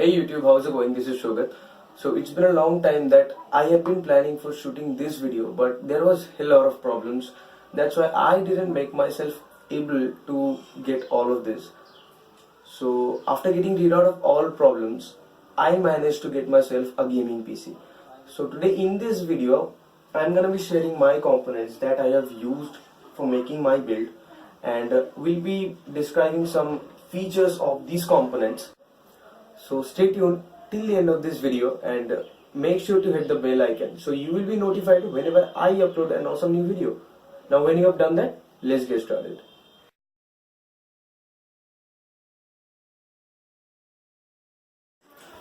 Hey YouTube, how's it going? This is Shogat. So it's been a long time that I have been planning for shooting this video, but there was a lot of problems. That's why I didn't make myself able to get all of this. So after getting rid of all problems, I managed to get myself a gaming PC. So today in this video, I'm gonna be sharing my components that I have used for making my build, and we'll be describing some features of these components. So stay tuned till the end of this video and make sure to hit the bell icon so you will be notified whenever I upload an awesome new video. Now when you have done that, let's get started.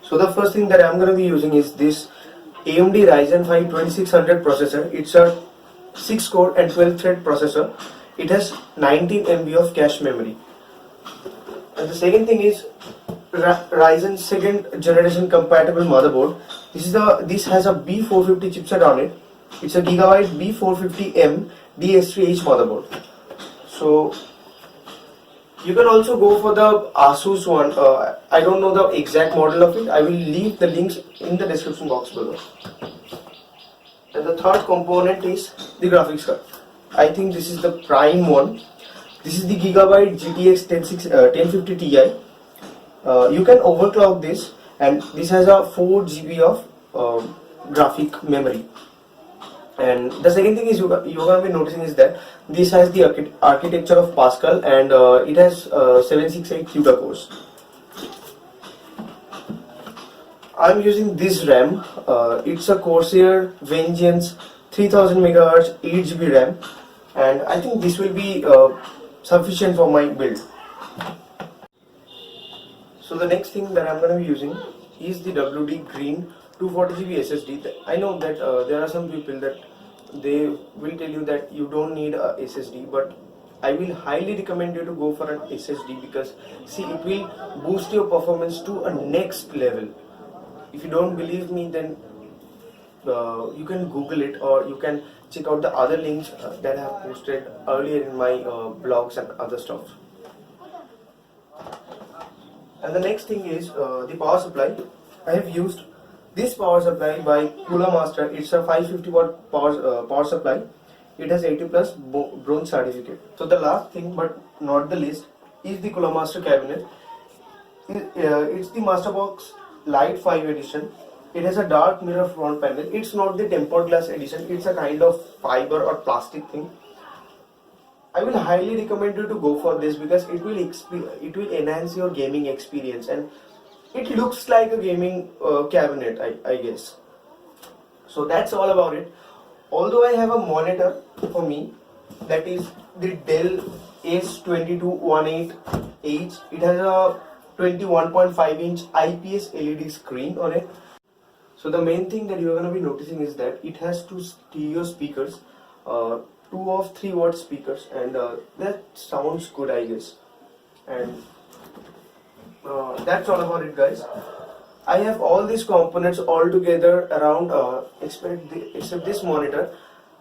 So the first thing that I'm going to be using is this AMD Ryzen 5 2600 processor. It's a 6 core and 12 thread processor. It has 19 MB of cache memory. And the second thing is Ryzen second generation compatible motherboard. This has a B450 chipset on it. It's a Gigabyte B450M DS3H motherboard. So you can also go for the Asus one. I don't know the exact model of it. I will leave the links in the description box below. And the third component is the graphics card. I think this is the prime one. This is the Gigabyte GTX 1050 Ti. You can overclock this, and this has a 4 GB of graphic memory. And the second thing is you're going to be noticing is that this has the architecture of Pascal, and it has 768 CUDA cores. I'm using this RAM. It's a Corsair Vengeance 3000 MHz 8 GB RAM, and I think this will be sufficient for my build. So the next thing that I'm going to be using is the WD Green 240 GB SSD. I know that there are some people that they will tell you that you don't need a SSD, but I will highly recommend you to go for an SSD because see, it will boost your performance to a next level. If you don't believe me, then you can Google it, or you can check out the other links that I have posted earlier in my blogs and other stuff. And the next thing is the power supply. I have used this power supply by Cooler Master. It's a 550 watt power supply. It has 80 plus bronze certificate. So the last thing, but not the least, is the Cooler Master cabinet. It's the Masterbox Light 5 edition. It has a dark mirror front panel. It's not the tempered glass edition. It's a kind of fiber or plastic thing. I will highly recommend you to go for this because it will enhance your gaming experience, and it looks like a gaming cabinet, I guess. So that's all about it. Although I have a monitor for me, that is the Dell S2218H. It has a 21.5-inch IPS LED screen on it. So the main thing that you're going to be noticing is that it has two stereo speakers, 2 of 3 watt speakers, and that sounds good, I guess. And that's all about it, guys. I have all these components all together around except this monitor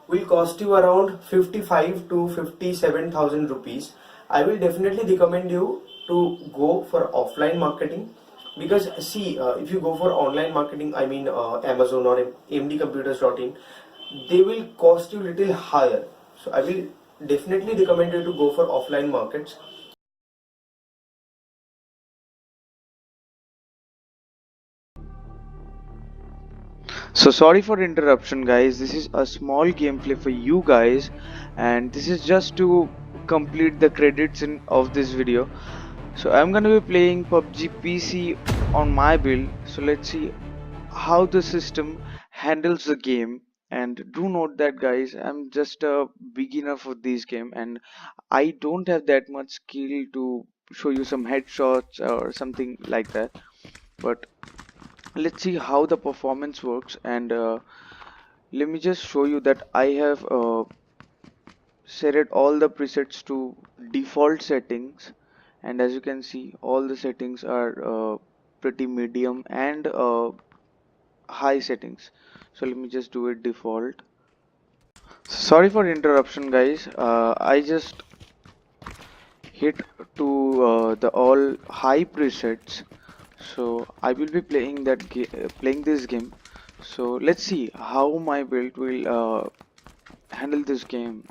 will cost you around 55 to 57,000 rupees. I will definitely recommend you to go for offline marketing because see, if you go for online marketing, I mean Amazon or mdcomputers.in, they will cost you little higher. So I will definitely recommend you to go for offline markets. So sorry for interruption, guys. This is a small gameplay for you guys, and this is just to complete the credits of this video. So I'm gonna be playing PUBG PC on my build. So let's see how the system handles the game. And do note that, guys, I'm just a beginner for this game, and I don't have that much skill to show you some headshots or something like that. But let's see how the performance works, and let me just show you that I have set all the presets to default settings, and as you can see all the settings are pretty medium and high settings. So let me just do it default. Sorry for interruption, guys. I just hit to the all high presets. So I will be playing this game. So let's see how my build will handle this game.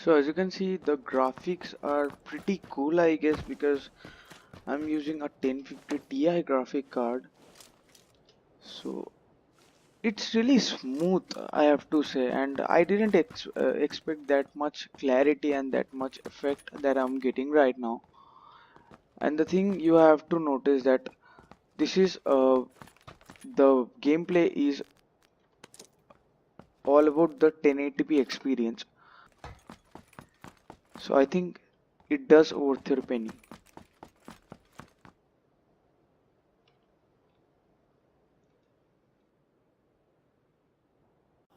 So as you can see, the graphics are pretty cool, I guess, because I'm using a 1050 Ti graphic card. So it's really smooth, I have to say, and I didn't expect that much clarity and that much effect that I'm getting right now. And the thing you have to notice that this is the gameplay is all about the 1080p experience. So I think it does worth your penny.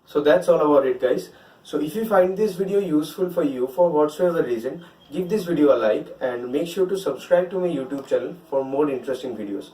So that's all about it, guys. So if you find this video useful for you for whatsoever reason, give this video a like and make sure to subscribe to my YouTube channel for more interesting videos.